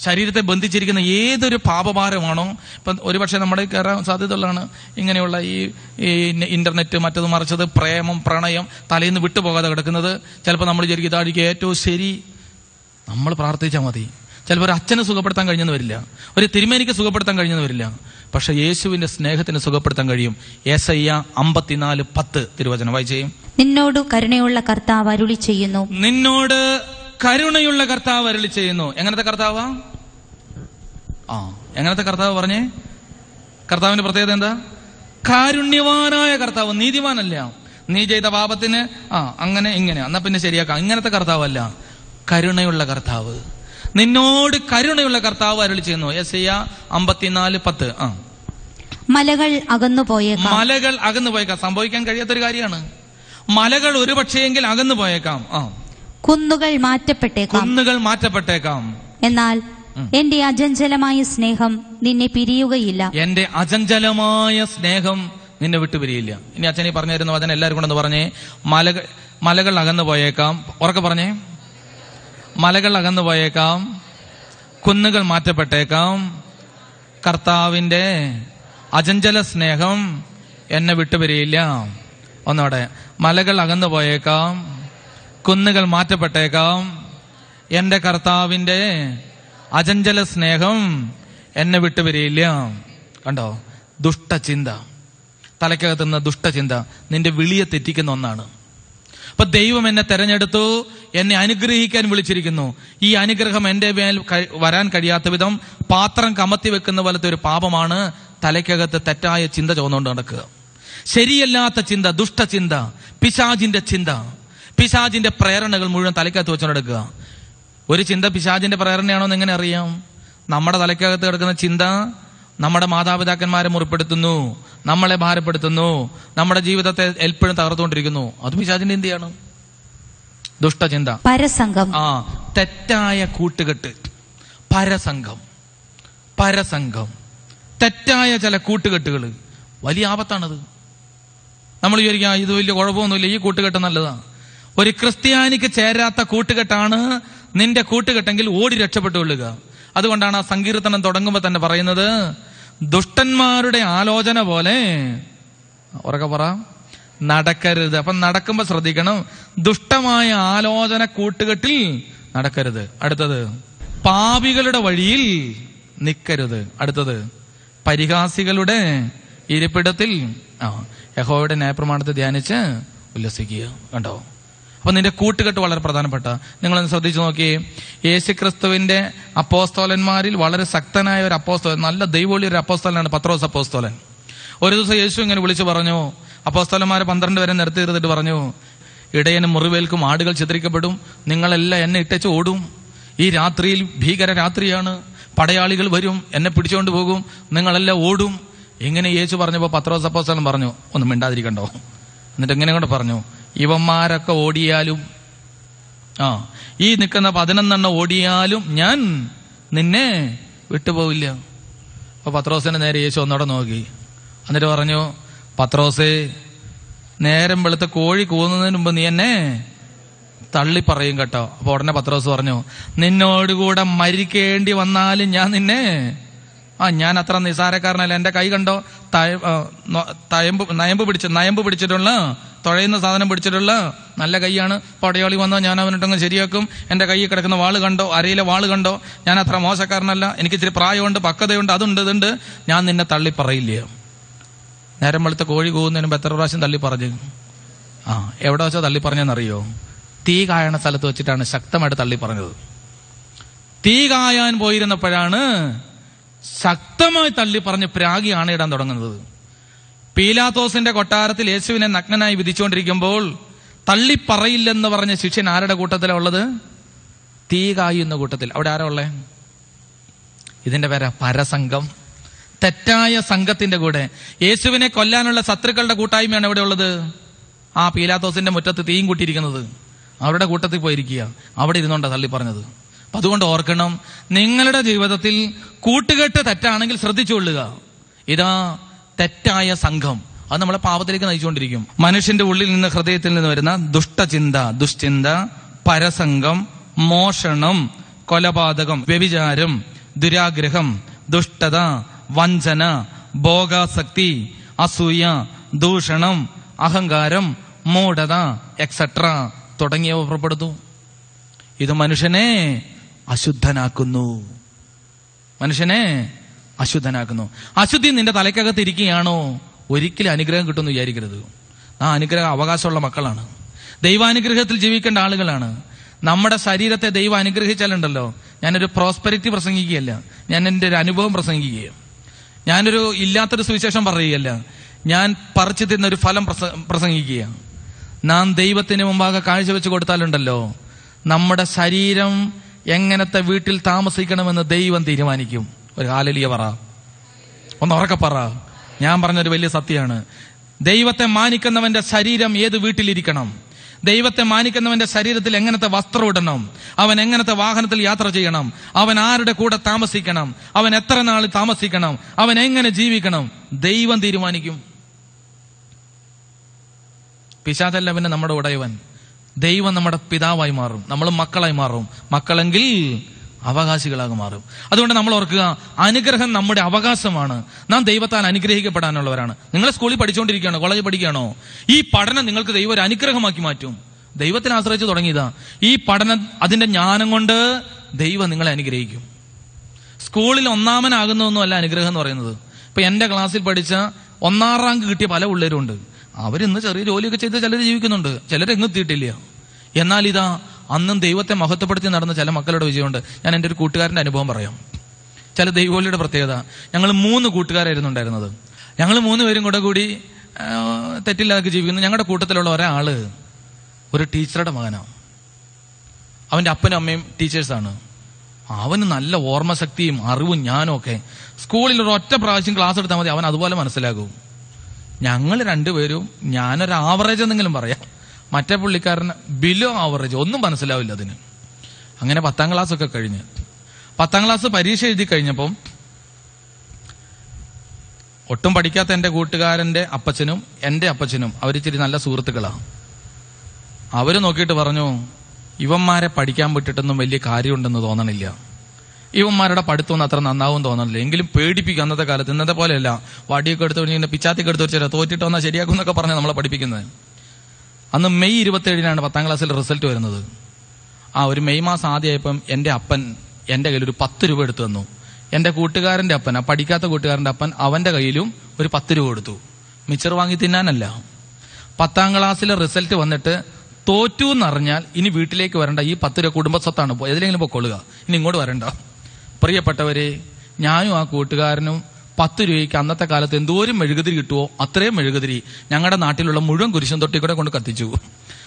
ശരീരത്തെ ബന്ധിച്ചിരിക്കുന്ന ഏതൊരു പാപഭാരമാണോ, ഇപ്പം ഒരുപക്ഷെ നമ്മുടെ കയറാൻ സാധ്യതയുള്ളതാണ് ഇങ്ങനെയുള്ള ഈ ഇന്റർനെറ്റ്, മറ്റത് മറിച്ചത്, പ്രേമം, പ്രണയം തലയിൽ നിന്ന് വിട്ടുപോകാതെ കിടക്കുന്നത്. ചിലപ്പോൾ നമ്മൾ വിചാരിക്കും ഇതായിരിക്കും ഏറ്റവും ശരി, നമ്മൾ പ്രാർത്ഥിച്ചാൽ മതി. ചിലപ്പോൾ ഒരു അച്ഛനെ സുഖപ്പെടുത്താൻ കഴിഞ്ഞെന്ന് വരില്ല, ഒരു തിരുമേനിക്ക് സുഖപ്പെടുത്താൻ കഴിഞ്ഞെന്ന് വരില്ല. പക്ഷെ യേശുവിന്റെ സ്നേഹത്തിന് സുഖപ്പെടുത്താൻ കഴിയും. യെശയ്യാ 54:10 തിരുവചനം വായിച്ചേ. നിന്നോട് കരുണയുള്ള കർത്താവ് അരുളി ചെയ്യുന്നു. നിന്നോട് കരുണയുള്ള കർത്താവ് അരുളി ചെയ്യുന്നു. എങ്ങനത്തെ കർത്താവാ? എങ്ങനത്തെ കർത്താവ് പറഞ്ഞേ? കർത്താവിന്റെ പ്രത്യേകത എന്താ? കാരുണ്യവാനായ കർത്താവ്. നീതിമാനല്ല. നീ ചെയ്ത പാപത്തിന് അങ്ങനെ ഇങ്ങനെ എന്നാ പിന്നെ ശരിയാക്കാം, ഇങ്ങനത്തെ കർത്താവല്ല. കരുണയുള്ള കർത്താവ്. നിന്നോട് കരുണയുള്ള കർത്താവ് അരുളി ചെയ്യുന്നു. യെശയ്യാ 54:10. മലകൾ അകന്നു പോയേക്കാം. മലകൾ അകന്നു പോയേക്കാം. സംഭവിക്കാൻ കഴിയാത്തൊരു കാര്യമാണ്. മലകൾ ഒരു പക്ഷേയെങ്കിൽ അകന്നു പോയേക്കാം. കുന്നുകൾ മാറ്റപ്പെട്ടേക്കാം. കുന്നുകൾ മാറ്റപ്പെട്ടേക്കാം. എന്നാൽ എന്റെ അചഞ്ചലമായ സ്നേഹം നിന്നെ പിരിയുകയില്ല. എന്റെ അചഞ്ചലമായ സ്നേഹം നിന്നെ വിട്ടുപിരിയില്ല. ഇനി അച്ഛനെ പറഞ്ഞു തരുന്ന വചനം എല്ലാവരും കൊണ്ടെന്ന് പറഞ്ഞേ. മലകൾ അകന്നു പോയേക്കാം. ഉറക്കെ പറഞ്ഞേ. മലകൾ അകന്നു പോയേക്കാം, കുന്നുകൾ മാറ്റപ്പെട്ടേക്കാം, കർത്താവിന്റെ അചഞ്ചല സ്നേഹം എന്നെ വിട്ടുപിരിയില്ല. ഒന്നോടെ. മലകൾ അകന്നു പോയേക്കാം, കുന്നുകൾ മാറ്റപ്പെട്ടേക്കാം, എന്റെ കർത്താവിന്റെ അചഞ്ചല സ്നേഹം എന്നെ വിട്ടുപിരിയില്ല. കണ്ടോ? ദുഷ്ടചിന്ത, തലയ്ക്കകത്തുനിന്ന് ദുഷ്ടചിന്ത നിന്റെ വിളിയെ തെറ്റിക്കുന്ന ഒന്നാണ്. അപ്പൊ ദൈവം എന്നെ തെരഞ്ഞെടുത്തു, എന്നെ അനുഗ്രഹിക്കാൻ വിളിച്ചിരിക്കുന്നു. ഈ അനുഗ്രഹം എന്റെ മേൽ വരാൻ കഴിയാത്ത വിധം പാത്രം കമത്തി വെക്കുന്ന പോലത്തെ ഒരു പാപമാണ് തലയ്ക്കകത്ത് തെറ്റായ ചിന്ത ചോന്നുകൊണ്ട് നടക്കുക. ശരിയല്ലാത്ത ചിന്ത, ദുഷ്ടചിന്ത, പിശാചിന്റെ ചിന്ത, പിശാചിന്റെ പ്രേരണകൾ മുഴുവൻ തലയ്ക്കകത്ത് വെച്ചുകൊണ്ട് നടക്കുക. ഒരു ചിന്ത പിശാചിന്റെ പ്രേരണയാണോ എന്ന് എങ്ങനെ അറിയാം? നമ്മുടെ തലയ്ക്കകത്ത് കിടക്കുന്ന ചിന്ത നമ്മുടെ മാതാപിതാക്കന്മാരെ മുറിപ്പെടുത്തുന്നു, നമ്മളെ ഭാരപ്പെടുത്തുന്നു, നമ്മുടെ ജീവിതത്തെ എപ്പോഴും തകർത്തുകൊണ്ടിരിക്കുന്നു. അത് പിശാചിന്റെ ചിന്തയാണ്. ദുഷ്ടചിന്ത, പരസംഗം, തെറ്റായ കൂട്ടുകെട്ട്, പരസംഗം, തെറ്റായ ചില കൂട്ടുകെട്ടുകൾ വലിയ ആപത്താണത്. നമ്മൾ വിചാരിക്കാം ഇത് വലിയ കുഴപ്പമൊന്നുമില്ല, ഈ കൂട്ടുകെട്ട് നല്ലതാണ്. ഒരു ക്രിസ്ത്യാനിക്ക് ചേരാത്ത കൂട്ടുകെട്ടാണ് നിന്റെ കൂട്ടുകെട്ടെങ്കിൽ ഓടി രക്ഷപ്പെട്ടുകൊള്ളുക. അതുകൊണ്ടാണ് ആ സങ്കീർത്തനം തുടങ്ങുമ്പോൾ തന്നെ പറയുന്നത്, ദുഷ്ടന്മാരുടെ ആലോചന പോലെ ഉറക്കെ പറ നടക്കരുത്. അപ്പം നടക്കുമ്പോ ശ്രദ്ധിക്കണം, ദുഷ്ടമായ ആലോചന കൂട്ടുകെട്ടിൽ നടക്കരുത്. അടുത്തത്, പാപികളുടെ വഴിയിൽ നിൽക്കരുത്. അടുത്തത്, പരിഹാസികളുടെ ഇരിപ്പിടത്തിൽ യഹോവയുടെ ന്യായപ്രമാണത്തെ ധ്യാനിച്ച് ഉല്ലസിക്കുക. കണ്ടോ? അപ്പൊ നിന്റെ കൂട്ടുകെട്ട് വളരെ പ്രധാനപ്പെട്ട. നിങ്ങളൊന്ന് ശ്രദ്ധിച്ചു നോക്കിയേ. യേശുക്രിസ്തുവിന്റെ അപ്പോസ്തോലന്മാരിൽ വളരെ ശക്തനായ ഒരു അപ്പോസ്തോലൻ, നല്ല ദൈവോളി ഒരു അപ്പോസ്തോലനാണ് പത്രോസ് അപ്പോസ്തോലൻ. ഒരു ദിവസം യേശു ഇങ്ങനെ വിളിച്ചു പറഞ്ഞു, അപ്പോസ്തലന്മാരെ 12 വരെ നിർത്തി ഇരുന്നിട്ട് പറഞ്ഞു, ഇടയനും മുറിവേൽക്കും, ആടുകൾ ചിതറിക്കപ്പെടും, നിങ്ങളെല്ലാം എന്നെ ഇട്ടേച്ച് ഓടും. ഈ രാത്രിയിൽ ഭീകര രാത്രിയാണ്, പടയാളികൾ വരും, എന്നെ പിടിച്ചുകൊണ്ട് പോകും, നിങ്ങളെല്ലാം ഓടും. ഇങ്ങനെ യേശു പറഞ്ഞപ്പോൾ പത്രോസ് അപ്പോസ്തലൻ പറഞ്ഞു, ഒന്നും മിണ്ടാതിരിക്കണ്ടോ. എന്നിട്ട് എങ്ങനെ കൊണ്ട് പറഞ്ഞു, ഇവന്മാരൊക്കെ ഓടിയാലും, ഈ നിൽക്കുന്ന 11 ഓടിയാലും ഞാൻ നിന്നെ വിട്ടുപോവില്ല. അപ്പൊ പത്രോസിന്റെ നേരെ യേശു ഒന്നോടെ നോക്കി, എന്നിട്ട് പറഞ്ഞു, പത്രോസേ, നേരം വെളുത്ത കോഴി കൂവുന്നതിന് മുമ്പ് നീ എന്നെ തള്ളി പറയും കേട്ടോ. അപ്പൊ ഉടനെ പത്രോസ് പറഞ്ഞു, നിന്നോടുകൂടെ മരിക്കേണ്ടി വന്നാലും ഞാൻ നിന്നെ, ഞാൻ അത്ര നിസാരക്കാരനല്ല. എന്റെ കൈ കണ്ടോ, നയമ്പ് പിടിച്ചിട്ടുള്ള, തുഴയുന്ന സാധനം പിടിച്ചിട്ടുള്ള നല്ല കൈയാണ്. പടയാളി വന്നാൽ ഞാൻ അവനിട്ടങ്ങ് ശരിയാക്കും. എന്റെ കൈ കിടക്കുന്ന വാള് കണ്ടോ, അരയിലെ വാള് കണ്ടോ, ഞാൻ അത്ര മോശക്കാരനല്ല, എനിക്ക് ഇച്ചിരി പ്രായമുണ്ട്, പക്വതയുണ്ട്, അതുണ്ട്, ഇതുണ്ട്, ഞാൻ നിന്നെ തള്ളി പറയില്ല. നേരം വെളുത്ത കോഴി കൂവുന്നതിന് മുമ്പ് എത്ര പ്രാവശ്യം തള്ളി പറഞ്ഞു? എവിടെ വെച്ചാൽ തള്ളി പറഞ്ഞെന്നറിയോ? തീ കായണ സ്ഥലത്ത് വെച്ചിട്ടാണ് ശക്തമായിട്ട് തള്ളി പറഞ്ഞത്. തീ കായാൻ പോയിരുന്നപ്പോഴാണ് ശക്തമായി തള്ളി പറഞ്ഞ് പ്രാഗി ആണയിടാൻ തുടങ്ങുന്നത്. പീലാത്തോസിന്റെ കൊട്ടാരത്തിൽ യേശുവിനെ നഗ്നനായി വിധിച്ചുകൊണ്ടിരിക്കുമ്പോൾ തള്ളിപ്പറയില്ലെന്ന് പറഞ്ഞ ശിഷ്യൻ ആരുടെ കൂട്ടത്തിലാണ് ഉള്ളത്? തീ കായുന്ന കൂട്ടത്തിൽ. അവിടെ ആരാ ഉള്ളേ? ഇതിന്റെ പേരാ പരസംഗം, തെറ്റായ സംഘത്തിന്റെ കൂടെ. യേശുവിനെ കൊല്ലാനുള്ള ശത്രുക്കളുടെ കൂട്ടായ്മയാണ് എവിടെ ഉള്ളത്? ആ പീലാത്തോസിന്റെ മുറ്റത്ത് തീയും കൂട്ടിയിരിക്കുന്നത്. അവരുടെ കൂട്ടത്തിൽ പോയിരിക്കുക, അവിടെ ഇരുന്നോണ്ടാ തള്ളി പറഞ്ഞത്. അപ്പൊ അതുകൊണ്ട് ഓർക്കണം, നിങ്ങളുടെ ജീവിതത്തിൽ കൂട്ടുകെട്ട് തെറ്റാണെങ്കിൽ ശ്രദ്ധിച്ചുകൊള്ളുക. ഇതാ തെറ്റായ സംഘം, അത് നമ്മളെ പാപത്തിലേക്ക് നയിച്ചുകൊണ്ടിരിക്കും. മനുഷ്യന്റെ ഉള്ളിൽ നിന്ന്, ഹൃദയത്തിൽ നിന്ന് വരുന്ന ദുഷ്ടചിന്ത, ദുശ്ചിന്ത, പരസംഗം, മോഷണം, കൊലപാതകം, വ്യഭിചാരം, ദുരാഗ്രഹം, ദുഷ്ടത, വഞ്ചന, ഭോഗാസക്തി, അസൂയ, ദൂഷണം, അഹങ്കാരം, മൂഢത എക്സെട്ര തുടങ്ങിയവ പുറപ്പെടുന്നു. ഇത് മനുഷ്യനെ അശുദ്ധനാക്കുന്നു. മനുഷ്യനെ അശുദ്ധനാക്കുന്നു. അശുദ്ധി നിന്റെ തലയ്ക്കകത്ത് ഇരിക്കുകയാണോ, ഒരിക്കലും അനുഗ്രഹം കിട്ടുമെന്ന് വിചാരിക്കരുത്. ആ അനുഗ്രഹം അവകാശമുള്ള മക്കളാണ്, ദൈവാനുഗ്രഹത്തിൽ ജീവിക്കേണ്ട ആളുകളാണ്. നമ്മുടെ ശരീരത്തെ ദൈവം അനുഗ്രഹിച്ചാലുണ്ടല്ലോ, ഞാനൊരു പ്രോസ്പെരിറ്റി പ്രസംഗിക്കുകയല്ല, ഞാൻ എൻ്റെ ഒരു അനുഭവം പ്രസംഗിക്കുകയാണ്. ഞാനൊരു ഇല്ലാത്തൊരു സുവിശേഷം പറയുകയല്ല, ഞാൻ പറിച്ചു തിന്നൊരു ഫലം പ്രസംഗിക്കുകയാണ്. നാം ദൈവത്തിന് മുമ്പാകെ കാഴ്ചവെച്ച് കൊടുത്താലുണ്ടല്ലോ, നമ്മുടെ ശരീരം എങ്ങനത്തെ വീട്ടിൽ താമസിക്കണമെന്ന് ദൈവം തീരുമാനിക്കും. ഒരു ഹല്ലേലൂയ പറ, ഒന്ന് ഉറക്കെ പറ. ഞാൻ പറഞ്ഞൊരു വലിയ സത്യമാണ്. ദൈവത്തെ മാനിക്കുന്നവന്റെ ശരീരം ഏത് വീട്ടിലിരിക്കണം, ദൈവത്തെ മാനിക്കുന്നവന്റെ ശരീരത്തിൽ എങ്ങനത്തെ വസ്ത്രം ഇടണം, അവൻ എങ്ങനത്തെ വാഹനത്തിൽ യാത്ര ചെയ്യണം, അവൻ ആരുടെ കൂടെ താമസിക്കണം, അവൻ എത്ര നാൾ താമസിക്കണം, അവൻ എങ്ങനെ ജീവിക്കണം, ദൈവം തീരുമാനിക്കും. പിശാചല്ല പിന്നെ നമ്മുടെ ഉടയവൻ. ദൈവം നമ്മുടെ പിതാവായി മാറും, നമ്മൾ മക്കളായി മാറും. മക്കളെങ്കിൽ അവകാശികളാകെ മാറും. അതുകൊണ്ട് നമ്മൾ ഓർക്കുക, അനുഗ്രഹം നമ്മുടെ അവകാശമാണ്. നാം ദൈവത്താൽ അനുഗ്രഹിക്കപ്പെടാനുള്ളവരാണ്. നിങ്ങൾ സ്കൂളിൽ പഠിച്ചുകൊണ്ടിരിക്കുകയാണോ, കോളേജിൽ പഠിക്കുകയാണോ, ഈ പഠനം നിങ്ങൾക്ക് ദൈവം ഒരു അനുഗ്രഹമാക്കി മാറ്റും. ദൈവത്തിനെ ആശ്രയിച്ച് തുടങ്ങിയതാ. ഈ പഠനം, അതിന്റെ ജ്ഞാനം കൊണ്ട് ദൈവം നിങ്ങളെ അനുഗ്രഹിക്കും. സ്കൂളിൽ ഒന്നാമനാകുന്നതൊന്നും അല്ല അനുഗ്രഹം എന്ന് പറയുന്നത്. ഇപ്പൊ എന്റെ ക്ലാസ്സിൽ പഠിച്ച 1ാം റാങ്ക് കിട്ടിയ പല പിള്ളേരും ഉണ്ട്. അവരിന്ന് ചെറിയ ജോലിയൊക്കെ ചെയ്ത് ചിലർ ജീവിക്കുന്നുണ്ട്, ചിലരെങ്ങും എത്തിയിട്ടില്ല. എന്നാൽ ഇതാ അന്നും ദൈവത്തെ മഹത്വപ്പെടുത്തി നടന്ന ചില മക്കളുടെ വിജയമുണ്ട്. ഞാൻ എൻ്റെ ഒരു കൂട്ടുകാരൻ്റെ അനുഭവം പറയാം. ചില ദൈവവിളിയുടെ പ്രത്യേകത. ഞങ്ങൾ 3 കൂട്ടുകാരായിരുന്നു ഉണ്ടായിരുന്നത്. ഞങ്ങൾ 3 പേരും കൂടി തെറ്റില്ലാതെ ജീവിക്കുന്നു. ഞങ്ങളുടെ കൂട്ടത്തിലുള്ള ഒരാള് ഒരു ടീച്ചറുടെ മകനാണ്. അവന്റെ അപ്പനും അമ്മയും ടീച്ചേഴ്സാണ്. അവന് നല്ല ഓർമ്മശക്തിയും അറിവും ജ്ഞാനും ഒക്കെ. സ്കൂളിൽ ഒരു ഒറ്റ പ്രാവശ്യം ക്ലാസ് എടുത്താൽ മതി, അവൻ അതുപോലെ മനസ്സിലാകും. ഞങ്ങൾ 2 പേരും, ഞാനൊരു ആവറേജ് എന്തെങ്കിലും പറയാം, മറ്റേ പുള്ളിക്കാരൻ ബിലോ ആവറേജ്, ഒന്നും മനസ്സിലാവില്ല അതിന്. അങ്ങനെ 10ാം ക്ലാസ് ഒക്കെ കഴിഞ്ഞ് 10ാം ക്ലാസ് പരീക്ഷ എഴുതി കഴിഞ്ഞപ്പം ഒട്ടും പഠിക്കാത്ത എൻ്റെ കൂട്ടുകാരൻ്റെ അപ്പച്ചനും എൻ്റെ അപ്പച്ചനും അവരിച്ചിരി നല്ല സുഹൃത്തുക്കളാണ്. അവര് നോക്കിയിട്ട് പറഞ്ഞു, ഇവന്മാരെ പഠിക്കാൻ വിട്ടിട്ടൊന്നും വലിയ കാര്യമുണ്ടെന്ന് തോന്നണില്ല, ഇവന്മാരുടെ പഠിത്തമൊന്നും അത്ര നന്നാവും തോന്നണില്ല, എങ്കിലും പേടിപ്പിക്കും. അന്നത്തെ കാലത്ത് ഇന്നത്തെ പോലെയല്ല, വടിയൊക്കെ എടുത്ത് ഇങ്ങനെ പിച്ചാത്തിക്ക് എടുത്ത് വെച്ചാൽ തോറ്റിട്ട് വന്നാൽ ശരിയാക്കും എന്നൊക്കെ പറഞ്ഞ് നമ്മളെ പഠിപ്പിക്കുന്നത്. അന്ന് മെയ് 27-നാണ് 10ാം ക്ലാസ്സിൽ റിസൾട്ട് വരുന്നത്. ഒരു മെയ് മാസം ആദ്യമായപ്പം എൻ്റെ അപ്പൻ എൻ്റെ കയ്യിൽ ഒരു 10 രൂപ എടുത്തു തന്നു. എൻ്റെ കൂട്ടുകാരൻ്റെ അപ്പൻ, പഠിക്കാത്ത കൂട്ടുകാരൻ്റെ അപ്പൻ, അവൻ്റെ കയ്യിലും ഒരു 10 രൂപ കൊടുത്തു. മിച്ചർ വാങ്ങി തിന്നാനല്ല. 10ാം ക്ലാസ്സിലെ റിസൾട്ട് വന്നിട്ട് തോറ്റു എന്നറിഞ്ഞാൽ ഇനി വീട്ടിലേക്ക് വരണ്ട, ഈ 10 രൂപ കുടുംബ സ്വത്താണ്, ഏതിലെങ്കിലും പൊക്കൊള്ളുക, ഇനി ഇങ്ങോട്ട് വരണ്ട. പ്രിയപ്പെട്ടവരെ, ഞാനും ആ കൂട്ടുകാരനും 10 രൂപയ്ക്ക് അന്നത്തെ കാലത്ത് എന്തോരം മെഴുകുതിരി കിട്ടുമോ അത്രയും മെഴുകുതിരി ഞങ്ങളുടെ നാട്ടിലുള്ള മുഴുവൻ കുരിശൻ തൊട്ടി കൂടെ കൊണ്ട് കത്തിച്ചു.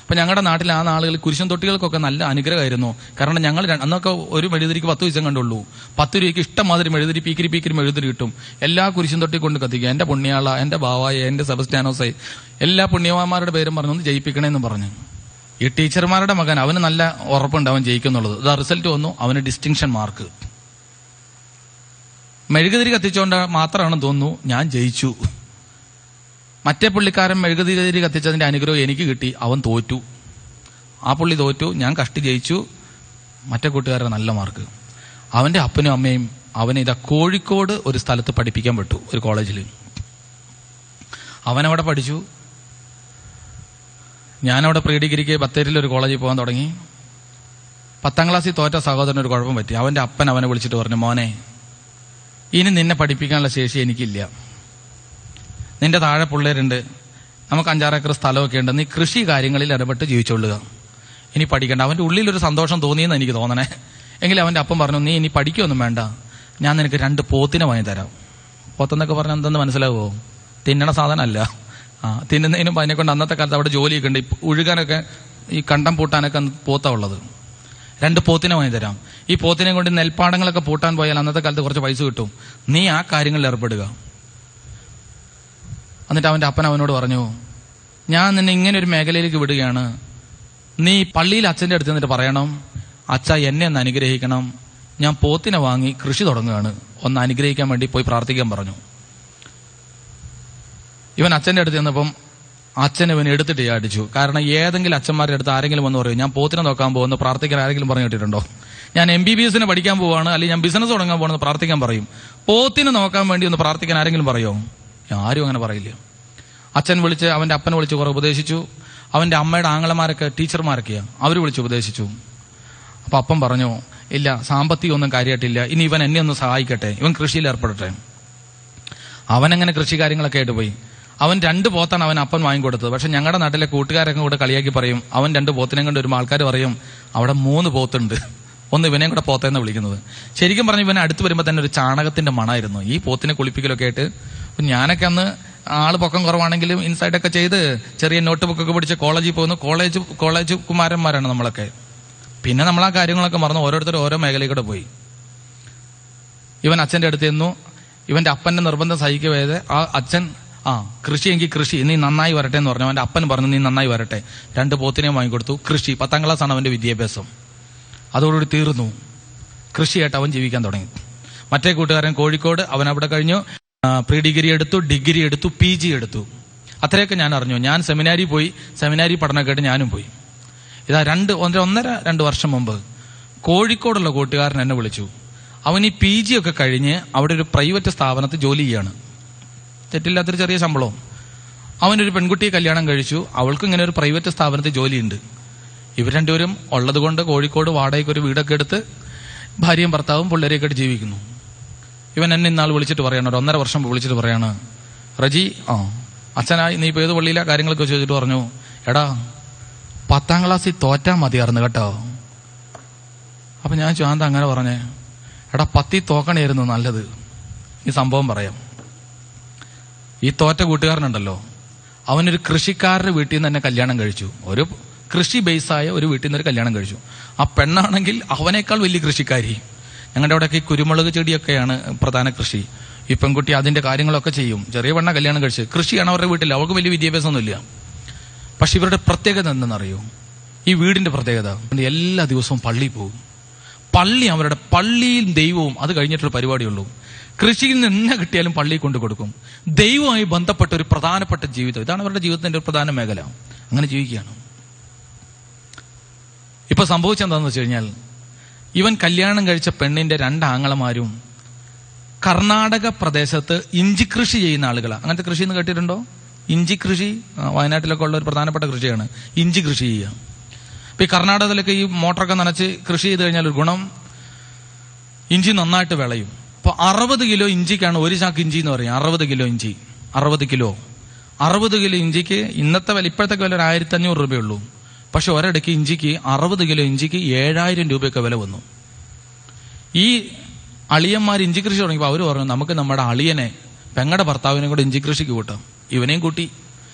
അപ്പൊ ഞങ്ങളുടെ നാട്ടിൽ ആ നാളുകളിൽ കുരിശൻ തൊട്ടികൾക്കൊക്കെ നല്ല അനുഗ്രഹമായിരുന്നു. കാരണം ഞങ്ങൾ അന്നൊക്കെ ഒരു മെഴുകുതിരിക്ക് 10 പൈസ കണ്ടുള്ളൂ. 10 രൂപയ്ക്ക് ഇഷ്ടംമാതിരി മെഴുകുതിരി, പീക്കിരി മെഴുകുതിരി കിട്ടും. എല്ലാ കുരിശൻ തൊട്ടി കൊണ്ട് കത്തിക്കുക. എന്റെ പുണ്യാള, എന്റെ ബാവായ, എന്റെ സെബസ്ത്യാനോസായി, എല്ലാ പുണ്യവാന്മാരുടെ പേരും പറഞ്ഞൊന്ന് ജയിപ്പിക്കണേന്ന് പറഞ്ഞു. ഈ ടീച്ചർമാരുടെ മകൻ, അവന് നല്ല ഉറപ്പുണ്ട് അവൻ ജയിക്കുന്നുള്ളത്. ഇതാ റിസൾട്ട് വന്നു, അവന് ഡിസ്റ്റിങ്ഷൻ മാർക്ക്. മെഴുകുതിരി കത്തിച്ചുകൊണ്ട് മാത്രമാണ് തോന്നുന്നു ഞാൻ ജയിച്ചു. മറ്റേ പുള്ളിക്കാരൻ മെഴുകുതിരി കത്തിച്ചതിന്റെ അനുഗ്രഹം എനിക്ക് കിട്ടി, അവൻ തോറ്റു. ആ പുള്ളി തോറ്റു, ഞാൻ കഷ്ടി ജയിച്ചു. മറ്റേ കൂട്ടുകാരുടെ നല്ല മാർക്ക്. അവന്റെ അപ്പനും അമ്മയും അവനെ ഇതാ കോഴിക്കോട് ഒരു സ്ഥലത്ത് പഠിപ്പിക്കാൻ വിട്ടു, ഒരു കോളേജിൽ. അവനവിടെ പഠിച്ചു. ഞാനവിടെ പ്രീ ഡിഗ്രിക്ക് ബത്തേരിയിൽ ഒരു കോളേജിൽ പോകാൻ തുടങ്ങി. 10ാം ക്ലാസ്സിൽ തോറ്റ സഹോദരന് ഒരു കുഴപ്പം പറ്റി. അവന്റെ അപ്പൻ അവനെ വിളിച്ചിട്ട് പറഞ്ഞു, മോനെ, ഇനി നിന്നെ പഠിപ്പിക്കാനുള്ള ശേഷി എനിക്കില്ല. നിന്റെ താഴെ പിള്ളേരുണ്ട്, നമുക്ക് 5-6 ഏക്കർ സ്ഥലമൊക്കെ ഉണ്ട്, നീ കൃഷി കാര്യങ്ങളിൽ ഇടപെട്ട് ജീവിച്ചോളുക, ഇനി പഠിക്കണ്ട. അവന്റെ ഉള്ളിലൊരു സന്തോഷം തോന്നിയെന്ന് എനിക്ക് തോന്നണേ. എങ്കിലും അവന്റെ അപ്പം പറഞ്ഞു, നീ ഇനി പഠിക്കുകയൊന്നും വേണ്ട, ഞാൻ നിനക്ക് 2 പോത്തിനെ വാങ്ങി തരാം. പോത്തെന്നൊക്കെ പറഞ്ഞാൽ എന്തെന്ന് മനസ്സിലാവുമോ? തിന്നണ സാധനമല്ല. തിന്നുന്നതിനും അതിനെ കൊണ്ട് അന്നത്തെ കാലത്ത് അവിടെ ജോലിയൊക്കെ ഉണ്ട്. ഒഴുകാനൊക്കെ ഈ കണ്ടം പൂട്ടാനൊക്കെ പോത്താ ഉള്ളത്. 2 പോത്തിനെ വാങ്ങി തരാം. ഈ പോത്തിനെ കൊണ്ട് നെൽപ്പാടങ്ങളൊക്കെ പൂട്ടാൻ പോയാൽ അന്നത്തെ കാലത്ത് കുറച്ച് പൈസ കിട്ടും, നീ ആ കാര്യങ്ങളിൽ ഏർപ്പെടുക. എന്നിട്ട് അവന്റെ അപ്പൻ അവനോട് പറഞ്ഞു, ഞാൻ നിന്നെ ഇങ്ങനെ ഒരു മേഖലയിലേക്ക് വിടുകയാണ്, നീ പള്ളിയിൽ അച്ഛൻ്റെ അടുത്ത് നിന്നിട്ട് പറയണം, അച്ഛ എന്നെ ഒന്ന് അനുഗ്രഹിക്കണം, ഞാൻ പോത്തിനെ വാങ്ങി കൃഷി തുടങ്ങുകയാണ്, ഒന്ന് അനുഗ്രഹിക്കാൻ വേണ്ടി പോയി പ്രാർത്ഥിക്കാൻ പറഞ്ഞു. ഇവൻ അച്ഛൻ്റെ അടുത്ത് ചെന്നപ്പം അച്ഛൻ ഇവൻ എടുത്തിട്ട് അടിച്ചു. കാരണം ഏതെങ്കിലും അച്ഛന്മാരുടെ അടുത്ത് ആരെങ്കിലും വന്ന് പറയും, ഞാൻ പോത്തിനെ നോക്കാൻ പോകുന്നു, പ്രാർത്ഥിക്കാൻ ആരെങ്കിലും പറഞ്ഞു കേട്ടിട്ടുണ്ടോ? ഞാൻ MBBS പഠിക്കാൻ പോവാണ്, അല്ലെങ്കിൽ ഞാൻ ബിസിനസ് തുടങ്ങാൻ പോകണമെന്ന് പ്രാർത്ഥിക്കാൻ പറയും. പോത്തിനെ നോക്കാൻ വേണ്ടി ഒന്ന് പ്രാർത്ഥിക്കാൻ ആരെങ്കിലും പറയോ? ആരും അങ്ങനെ പറയില്ല. അച്ഛൻ വിളിച്ച് അവന്റെ അപ്പനെ വിളിച്ച് കുറെ ഉപദേശിച്ചു. അവന്റെ അമ്മയുടെ ആങ്ങളമാരൊക്കെ ടീച്ചർമാരൊക്കെയാണ്, അവർ വിളിച്ച് ഉപദേശിച്ചു. അപ്പൊ അപ്പം പറഞ്ഞു, ഇല്ല, സാമ്പത്തികം ഒന്നും കാര്യമായിട്ടില്ല, ഇനി ഇവൻ എന്നെ ഒന്ന് സഹായിക്കട്ടെ, ഇവൻ കൃഷിയിൽ ഏർപ്പെടട്ടെ. അവനങ്ങനെ കൃഷി കാര്യങ്ങളൊക്കെ ആയിട്ട് പോയി. അവൻ 2 പോത്താണ് അവൻ അപ്പൻ വാങ്ങിക്കൊടുത്തത്. പക്ഷെ ഞങ്ങളുടെ നാട്ടിലെ കൂട്ടുകാരൊക്കെ കൂടെ കളിയാക്കി പറയും, അവൻ 2 പോത്തിനെ കൊണ്ട് വരുമ്പോൾ ആൾക്കാർ പറയും അവിടെ 3 പോത്തുണ്ട്, ഒന്ന് ഇവനെയും കൂടെ പോത്തേന്ന് വിളിക്കുന്നത്. ശരിക്കും പറഞ്ഞു ഇവനെ അടുത്ത് വരുമ്പോൾ തന്നെ ഒരു ചാണകത്തിന്റെ മണമായിരുന്നു ഈ പോത്തിനെ കുളിപ്പിക്കലൊക്കെ ആയിട്ട്. ഞാനൊക്കെ അന്ന് ആള് പൊക്കം കുറവാണെങ്കിലും ഇൻസൈഡൊക്കെ ചെയ്ത് ചെറിയ നോട്ട് ബുക്കൊക്കെ പിടിച്ച് കോളേജിൽ പോകുന്നു. കോളേജ് കുമാരന്മാരാണ് നമ്മളൊക്കെ. പിന്നെ നമ്മൾ ആ കാര്യങ്ങളൊക്കെ മറന്ന് ഓരോരുത്തർ ഓരോ മേഖലയിലൂടെ പോയി. ഇവൻ അച്ഛന്റെ അടുത്ത് ചെന്നു. ഇവന്റെ അപ്പന്റെ നിർബന്ധം സഹിക്കവേത് ആ അച്ഛൻ കൃഷിയെങ്കിൽ കൃഷി, നീ നന്നായി വരട്ടെ എന്ന് പറഞ്ഞു. അവന്റെ അപ്പൻ പറഞ്ഞു നീ നന്നായി വരട്ടെ. 2 പോത്തിനെയും വാങ്ങിക്കൊടുത്തു. കൃഷി, 10ാം ക്ലാസ്സാണ് അവന്റെ വിദ്യാഭ്യാസം. അതോടുകൂടി തീർന്നു. കൃഷിയായിട്ട് അവൻ ജീവിക്കാൻ തുടങ്ങി. മറ്റേ കൂട്ടുകാരൻ കോഴിക്കോട്, അവൻ അവിടെ കഴിഞ്ഞു. പ്രീ ഡിഗ്രി എടുത്തു, ഡിഗ്രി എടുത്തു, PG എടുത്തു. അത്രയൊക്കെ ഞാൻ അറിഞ്ഞു. ഞാൻ സെമിനാരി പോയി, സെമിനാരി പഠനമൊക്കെ ഞാനും പോയി. ഇതാ 1.5-2 വർഷം മുമ്പ് കോഴിക്കോടുള്ള കൂട്ടുകാരൻ എന്നെ വിളിച്ചു. അവൻ ഈ PG ഒക്കെ കഴിഞ്ഞ് അവിടെ ഒരു പ്രൈവറ്റ് സ്ഥാപനത്തിൽ ജോലി ചെയ്യാണ്, തെറ്റില്ലാത്തൊരു ചെറിയ ശമ്പളവും. അവനൊരു പെൺകുട്ടിയെ കല്യാണം കഴിച്ചു. അവൾക്ക് ഇങ്ങനെ ഒരു പ്രൈവറ്റ് സ്ഥാപനത്തിൽ ജോലിയുണ്ട്. ഇവർ 2 പേരും ഉള്ളത് കൊണ്ട് കോഴിക്കോട് വാടകയ്ക്ക് ഒരു വീടൊക്കെ എടുത്ത് ഭാര്യയും ഭർത്താവും പിള്ളേരെയൊക്കെ ആയിട്ട് ജീവിക്കുന്നു. ഇവൻ എന്നെ ഇന്നാൾ വിളിച്ചിട്ട് പറയാണ്, 1.5 വർഷം വിളിച്ചിട്ട് പറയാണ്, റജി അച്ഛനായി നീ ഇപ്പോൾ ഏത് പള്ളിയിലെ കാര്യങ്ങളൊക്കെ ചോദിച്ചിട്ട് പറഞ്ഞു, എടാ 10ാം ക്ലാസ്സിൽ തോറ്റാ മതിയായിരുന്നു കേട്ടോ. അപ്പൊ ഞാൻ ചോദിച്ചാൽ അങ്ങനെ പറഞ്ഞേ, എടാ 10ൽ തോക്കണയായിരുന്നു നല്ലത്. ഈ സംഭവം പറയാം. ഈ തോറ്റ കൂട്ടുകാരനുണ്ടല്ലോ, അവനൊരു കൃഷിക്കാരുടെ വീട്ടിൽ നിന്ന് തന്നെ കല്യാണം കഴിച്ചു. ഒരു കൃഷി ബേസായ ഒരു വീട്ടിൽ നിന്ന് ഒരു കല്യാണം കഴിച്ചു. ആ പെണ്ണാണെങ്കിൽ അവനേക്കാൾ വലിയ കൃഷിക്കാരി. ഞങ്ങളുടെ അവിടെയൊക്കെ ഈ കുരുമുളക് ചെടിയൊക്കെയാണ് പ്രധാന കൃഷി. ഈ പെൺകുട്ടി അതിന്റെ കാര്യങ്ങളൊക്കെ ചെയ്യും. ചെറിയ പെണ്ണ കല്യാണം കഴിച്ച്, കൃഷിയാണ് അവരുടെ വീട്ടിൽ. അവർക്ക് വലിയ വിദ്യാഭ്യാസമൊന്നുമില്ല. പക്ഷെ ഇവരുടെ പ്രത്യേകത എന്തെന്നറിയോ? ഈ വീടിന്റെ പ്രത്യേകത, എല്ലാ ദിവസവും പള്ളിയിൽ പോകും. അവരുടെ പള്ളിയിൽ ദൈവവും അത് കഴിഞ്ഞിട്ടുള്ള പരിപാടിയുള്ളൂ. കൃഷിയിൽ നിന്ന് എന്നെ കിട്ടിയാലും പള്ളിയിൽ കൊണ്ടു കൊടുക്കും. ദൈവവുമായി ബന്ധപ്പെട്ട ഒരു പ്രധാനപ്പെട്ട ജീവിതം, ഇതാണ് അവരുടെ ജീവിതത്തിന്റെ ഒരു പ്രധാന മേഖല. അങ്ങനെ ജീവിക്കുകയാണ്. ഇപ്പൊ സംഭവിച്ചെന്താന്ന് വെച്ച് കഴിഞ്ഞാൽ, ഇവൻ കല്യാണം കഴിച്ച പെണ്ണിന്റെ 2 ആങ്ങളമാരും കർണാടക പ്രദേശത്ത് ഇഞ്ചി കൃഷി ചെയ്യുന്ന ആളുകളാണ്. അങ്ങനത്തെ കൃഷി എന്ന് കേട്ടിട്ടുണ്ടോ? ഇഞ്ചി കൃഷി വയനാട്ടിലൊക്കെ ഉള്ള ഒരു പ്രധാനപ്പെട്ട കൃഷിയാണ് ഇഞ്ചി കൃഷി ചെയ്യുക. ഇപ്പൊ ഈ കർണാടകത്തിലൊക്കെ ഈ മോട്ടറൊക്കെ നനച്ച് കൃഷി ചെയ്ത് കഴിഞ്ഞാൽ ഒരു ഗുണം, ഇഞ്ചി നന്നായിട്ട് വിളയും. അപ്പൊ 60 കിലോ ഇഞ്ചിക്കാണ് ഒരു ചാക്ക് ഇഞ്ചി എന്ന് പറയും. 60 കിലോ ഇഞ്ചി, 60 കിലോ ഇഞ്ചിക്ക് ഇന്നത്തെ വില, ഇപ്പോഴത്തെ വില 1500 രൂപയുള്ളൂ. പക്ഷെ ഒരിടയ്ക്ക് ഇഞ്ചിക്ക് 60 കിലോ ഇഞ്ചിക്ക് 7000 രൂപയൊക്കെ വില വന്നു. ഈ അളിയന്മാർ ഇഞ്ചി കൃഷി തുടങ്ങിയപ്പോൾ അവർ പറഞ്ഞു, നമുക്ക് നമ്മുടെ അളിയനെ, പെങ്ങടെ ഭർത്താവിനെ കൂടെ ഇഞ്ചി കൃഷിക്ക് കൂട്ടാം. ഇവനെയും കൂട്ടി.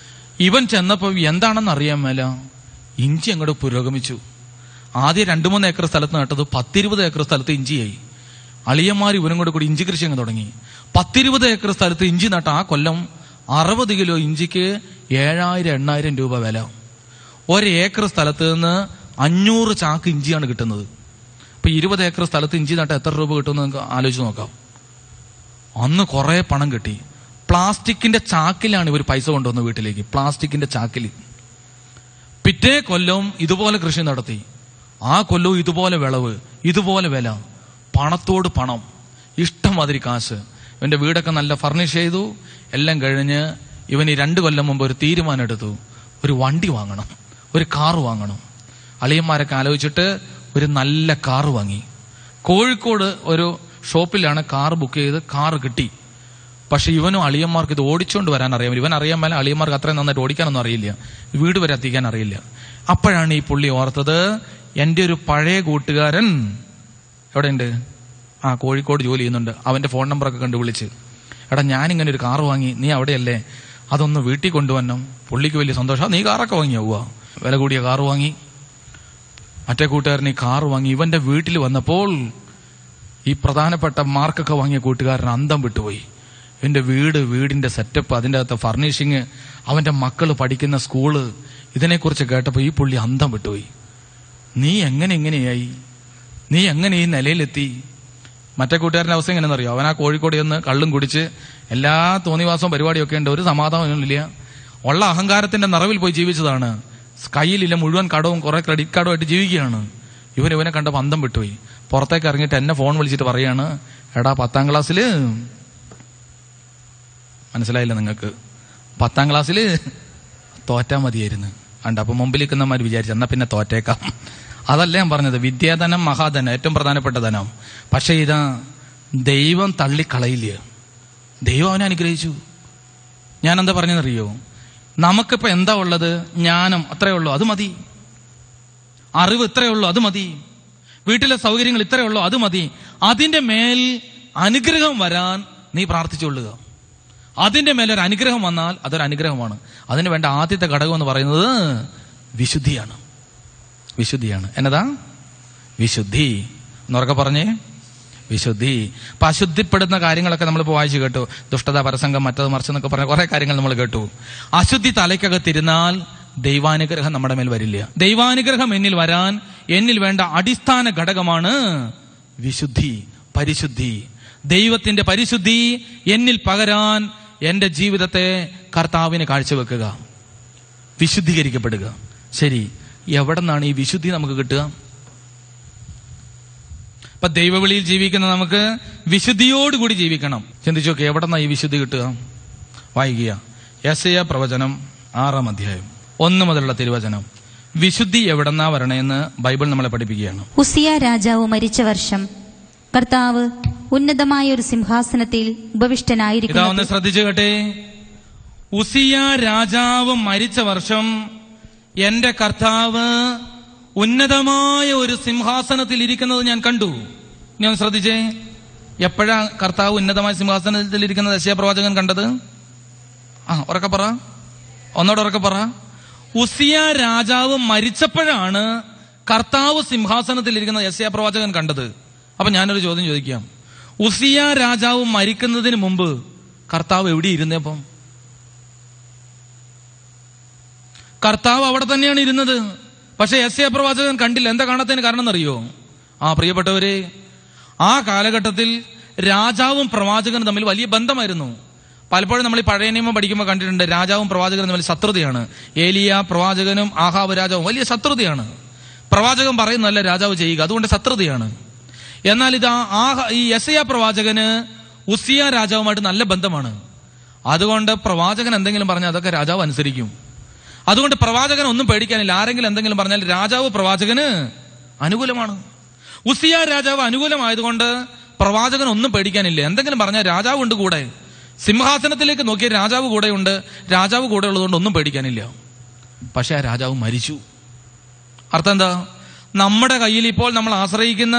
ഇവൻ ചെന്നപ്പോൾ എന്താണെന്ന് അറിയാൻ മേല, ഇഞ്ചി അങ്ങോട്ട് പുരോഗമിച്ചു. ആദ്യം 2-3 ഏക്കർ സ്ഥലത്ത് നട്ടത് 10-20 ഏക്കർ സ്ഥലത്ത് ഇഞ്ചിയായി. അളിയന്മാർ ഇവനും കൂടി ഇഞ്ചി കൃഷി അങ്ങ് തുടങ്ങി. 10-20 ഏക്കർ സ്ഥലത്ത് ഇഞ്ചി നട്ട ആ കൊല്ലം 60 കിലോ ഇഞ്ചിക്ക് 7000-8000 രൂപ വില. 1 ഏക്കർ സ്ഥലത്ത് നിന്ന് 500 ചാക്ക് ഇഞ്ചിയാണ് കിട്ടുന്നത്. ഇപ്പൊ 20 ഏക്കർ സ്ഥലത്ത് ഇഞ്ചി നട്ട എത്ര രൂപ കിട്ടുമെന്ന് നിങ്ങൾക്ക് ആലോചിച്ച് നോക്കാം. അന്ന് കുറെ പണം കിട്ടി. പ്ലാസ്റ്റിക്കിന്റെ ചാക്കിലാണ് ഇവർ പൈസ കൊണ്ടുവന്നത് വീട്ടിലേക്ക്, പ്ലാസ്റ്റിക്കിന്റെ ചാക്കിൽ. പിറ്റേ കൊല്ലവും ഇതുപോലെ കൃഷി നടത്തി. ആ കൊല്ലവും ഇതുപോലെ വിളവ്, ഇതുപോലെ വില, പണത്തോട് പണം, ഇഷ്ടംമാതിരി കാശ്. ഇവന്റെ വീടൊക്കെ നല്ല ഫർണിഷ് ചെയ്തു. എല്ലാം കഴിഞ്ഞ് ഇവൻ ഈ 2 കൊല്ലം മുമ്പ് ഒരു തീരുമാനം എടുത്തു, ഒരു വണ്ടി വാങ്ങണം, ഒരു കാറ് വാങ്ങണം. അളിയന്മാരൊക്കെ ആലോചിച്ചിട്ട് ഒരു നല്ല കാറ് വാങ്ങി. കോഴിക്കോട് ഒരു ഷോപ്പിലാണ് കാറ് ബുക്ക് ചെയ്ത് കാറ് കിട്ടി. പക്ഷെ ഇവനും അളിയന്മാർക്ക് ഇത് ഓടിച്ചുകൊണ്ട് വരാൻ അറിയാം. ഇവൻ അറിയാൻ മേലെ അളിയന്മാർക്ക് അത്രയും നന്നായിട്ട് ഓടിക്കാനൊന്നും അറിയില്ല, വീട് വരെ എത്തിക്കാൻ അറിയില്ല. അപ്പോഴാണ് ഈ പുള്ളി ഓർത്തത്, എൻ്റെ ഒരു പഴയ കൂട്ടുകാരൻ എവിടെയുണ്ട്, കോഴിക്കോട് ജോലി ചെയ്യുന്നുണ്ട്. അവന്റെ ഫോൺ നമ്പറൊക്കെ കണ്ടു വിളിച്ച്, എടാ ഞാനിങ്ങനെ ഒരു കാറ് വാങ്ങി, നീ അവിടെയല്ലേ, അതൊന്ന് വീട്ടിൽ കൊണ്ടുവരണം. പുള്ളിക്ക് വലിയ സന്തോഷം. നീ കാറൊക്കെ വാങ്ങിയാവുക, വില കൂടിയ കാറ് വാങ്ങി. മറ്റേ കൂട്ടുകാരൻ ഈ കാറ് വാങ്ങി. ഇവന്റെ വീട്ടിൽ വന്നപ്പോൾ ഈ പ്രധാനപ്പെട്ട മാർക്കൊക്കെ വാങ്ങിയ കൂട്ടുകാരൻ അന്തം വിട്ടുപോയി. ഇവന്റെ വീടിന്റെ സെറ്റപ്പ്, അതിൻ്റെ അകത്ത് ഫർണിഷിങ്, അവന്റെ മക്കൾ പഠിക്കുന്ന സ്കൂള്, ഇതിനെക്കുറിച്ച് കേട്ടപ്പോൾ ഈ പുള്ളി അന്തം വിട്ടുപോയി. നീ എങ്ങനെയായി, നീ എങ്ങനെ ഈ നിലയിലെത്തി? മറ്റേ കൂട്ടുകാരൻ്റെ അവസ്ഥ എങ്ങനെയെന്നറിയോ? അവൻ ആ കോഴിക്കോട് ചെന്ന് കള്ളും കുടിച്ച് എല്ലാ തോന്നിവാസവും പരിപാടിയൊക്കെ ഉണ്ട്, ഒരു സമാധാനമില്ല. ഉള്ള അഹങ്കാരത്തിന്റെ നിറവിൽ പോയി ജീവിച്ചതാണ്. കയ്യിലില്ല, മുഴുവൻ കടവും കുറെ ക്രെഡിറ്റ് കാർഡും ആയിട്ട് ജീവിക്കുകയാണ്. ഇവനെ കണ്ടപ്പോൾ അന്തം വിട്ടുപോയി. പുറത്തേക്ക് ഇറങ്ങിയിട്ട് എന്നെ ഫോൺ വിളിച്ചിട്ട് പറയാണ്, എടാ 10ാം ക്ലാസ്സിൽ മനസ്സിലായില്ല നിങ്ങൾക്ക്, 10ാം ക്ലാസ്സിൽ തോറ്റാ മതിയായിരുന്നു. അപ്പൊ മുമ്പിൽ നിൽക്കുന്നമാര് വിചാരിച്ചു എന്നാ പിന്നെ തോറ്റേക്കാം. അതല്ല ഞാൻ പറഞ്ഞത്. വിദ്യാധനം മഹാധനം, ഏറ്റവും പ്രധാനപ്പെട്ട ധനം. പക്ഷെ ഇതാ ദൈവം തള്ളിക്കളയില്ല. ദൈവം അവനെ അനുഗ്രഹിച്ചു. ഞാൻ എന്താ പറഞ്ഞെന്നറിയോ? നമുക്കിപ്പോ എന്താ ഉള്ളത്? ജ്ഞാനം അത്രയേ ഉള്ളൂ, അത് മതി. അറിവ് ഇത്രയേ ഉള്ളൂ, അത് മതി. വീട്ടിലെ സൗകര്യങ്ങൾ ഇത്രയേ ഉള്ളൂ, അത് മതി. അതിന്റെ മേൽ അനുഗ്രഹം വരാൻ നീ പ്രാർത്ഥിച്ചുകൊള്ളുക. അതിന്റെ മേലൊരു അനുഗ്രഹം വന്നാൽ അതൊരു അനുഗ്രഹമാണ്. അതിന് വേണ്ട ആദ്യത്തെ ഘടകം എന്ന് പറയുന്നത് വിശുദ്ധിയാണ്. വിശുദ്ധിയാണ്. എന്നതാ? വിശുദ്ധി. എന്നുറക്കെ പറഞ്ഞേ, വിശുദ്ധി. അപ്പൊ അശുദ്ധിപ്പെടുന്ന കാര്യങ്ങളൊക്കെ നമ്മളിപ്പോ വായിച്ചു കേട്ടു. ദുഷ്ടത, പരസംഗം, മറ്റത് മറിച്ചെന്നൊക്കെ പറഞ്ഞ കുറെ കാര്യങ്ങൾ നമ്മൾ കേട്ടു. അശുദ്ധി തലയ്ക്കകത്തിരുന്നാൽ ദൈവാനുഗ്രഹം നമ്മുടെ മേൽ വരില്ല. ദൈവാനുഗ്രഹം എന്നിൽ വരാൻ എന്നിൽ വേണ്ട അടിസ്ഥാന ഘടകമാണ് വിശുദ്ധി, പരിശുദ്ധി. ദൈവത്തിന്റെ പരിശുദ്ധി എന്നിൽ പകരാൻ എന്റെ ജീവിതത്തെ കർത്താവിന് കാഴ്ചവെക്കുക, വിശുദ്ധീകരിക്കപ്പെടുക. ശരി, എവിടെ നിന്നാണ് ഈ വിശുദ്ധി നമുക്ക് കിട്ടുക? ഇപ്പൊ ദൈവവിളിയിൽ ജീവിക്കുന്ന നമുക്ക് വിശുദ്ധിയോടുകൂടി ജീവിക്കണം. ചിന്തിച്ചു നോക്കി, എവിടെ നിന്നാണ് ഈ വിശുദ്ധി കിട്ടുക? വായിക്കുക യെശയ്യാ പ്രവചനം 6-ാം അധ്യായം 1 മുതലുള്ള തിരുവചനം. വിശുദ്ധി എവിടെന്നാ വരണേന്ന് ബൈബിൾ നമ്മളെ പഠിപ്പിക്കുകയാണ്. ഉസിയ രാജാവ് മരിച്ച വർഷം കർത്താവ് ഉന്നതമായ ഒരു സിംഹാസനത്തിൽ ഉപവിഷ്ടനായിരിക്കുന്നു. ഇതാ ഒന്ന് ശ്രദ്ധിച്ചു കേട്ടെ. ഉസിയ രാജാവ് മരിച്ച വർഷം എന്റെ കർത്താവ് ഉന്നതമായ ഒരു സിംഹാസനത്തിൽ ഇരിക്കുന്നത് ഞാൻ കണ്ടു. ഞാൻ ശ്രദ്ധിച്ചേ, എപ്പോഴാ കർത്താവ് ഉന്നതമായ സിംഹാസനത്തിൽ ഇരിക്കുന്നത് യെശയ്യാ പ്രവാചകൻ കണ്ടത്? ഉറക്കെ പറ, ഒന്നോടെ ഉറക്കെ പറ. ഉസിയ രാജാവ് മരിച്ചപ്പോഴാണ് കർത്താവ് സിംഹാസനത്തിൽ ഇരിക്കുന്ന യെശയ്യാ പ്രവാചകൻ കണ്ടത്. അപ്പൊ ഞാനൊരു ചോദ്യം ചോദിക്കാം. ഉസിയ രാജാവ് മരിക്കുന്നതിന് മുമ്പ് കർത്താവ് എവിടെ ഇരുന്നപ്പം? കർത്താവ് അവിടെ തന്നെയാണ് ഇരുന്നത്. പക്ഷെ യെശയ്യാ പ്രവാചകൻ കണ്ടില്ല. എന്താ കാണാത്തതിന് കാരണം എന്നറിയോ? പ്രിയപ്പെട്ടവരെ, ആ കാലഘട്ടത്തിൽ രാജാവും പ്രവാചകനും തമ്മിൽ വലിയ ബന്ധമായിരുന്നു. പലപ്പോഴും നമ്മൾ ഈ പഴയ നിയമം പഠിക്കുമ്പോൾ കണ്ടിട്ടുണ്ട്, രാജാവും പ്രവാചകനും തമ്മിൽ ശത്രുതയാണ്. ഏലിയ പ്രവാചകനും ആഹാബ് രാജാവും വലിയ ശത്രുതയാണ്. പ്രവാചകൻ പറയുന്നതല്ല രാജാവ് ചെയ്യുക, അതുകൊണ്ട് ശത്രുതയാണ്. എന്നാൽ ഇത് ഈ യെശയ്യാ പ്രവാചകന് ഉസിയ രാജാവുമായിട്ട് നല്ല ബന്ധമാണ്. അതുകൊണ്ട് പ്രവാചകൻ എന്തെങ്കിലും പറഞ്ഞാൽ അതൊക്കെ രാജാവ് അനുസരിക്കും. അതുകൊണ്ട് പ്രവാചകൻ ഒന്നും പേടിക്കാനില്ല. ആരെങ്കിലും എന്തെങ്കിലും പറഞ്ഞാൽ രാജാവ് പ്രവാചകന് അനുകൂലമാണ്. ഉസിയ രാജാവ് അനുകൂലമായതുകൊണ്ട് പ്രവാചകൻ ഒന്നും പേടിക്കാനില്ല. എന്തെങ്കിലും പറഞ്ഞാൽ രാജാവ് ഉണ്ട് കൂടെ. സിംഹാസനത്തിലേക്ക് നോക്കിയ രാജാവ് കൂടെയുണ്ട്. രാജാവ് കൂടെ ഉള്ളതുകൊണ്ട് ഒന്നും പേടിക്കാനില്ല. പക്ഷെ ആ രാജാവ് മരിച്ചു. അർത്ഥം എന്താ? നമ്മുടെ കയ്യിൽ ഇപ്പോൾ നമ്മൾ ആശ്രയിക്കുന്ന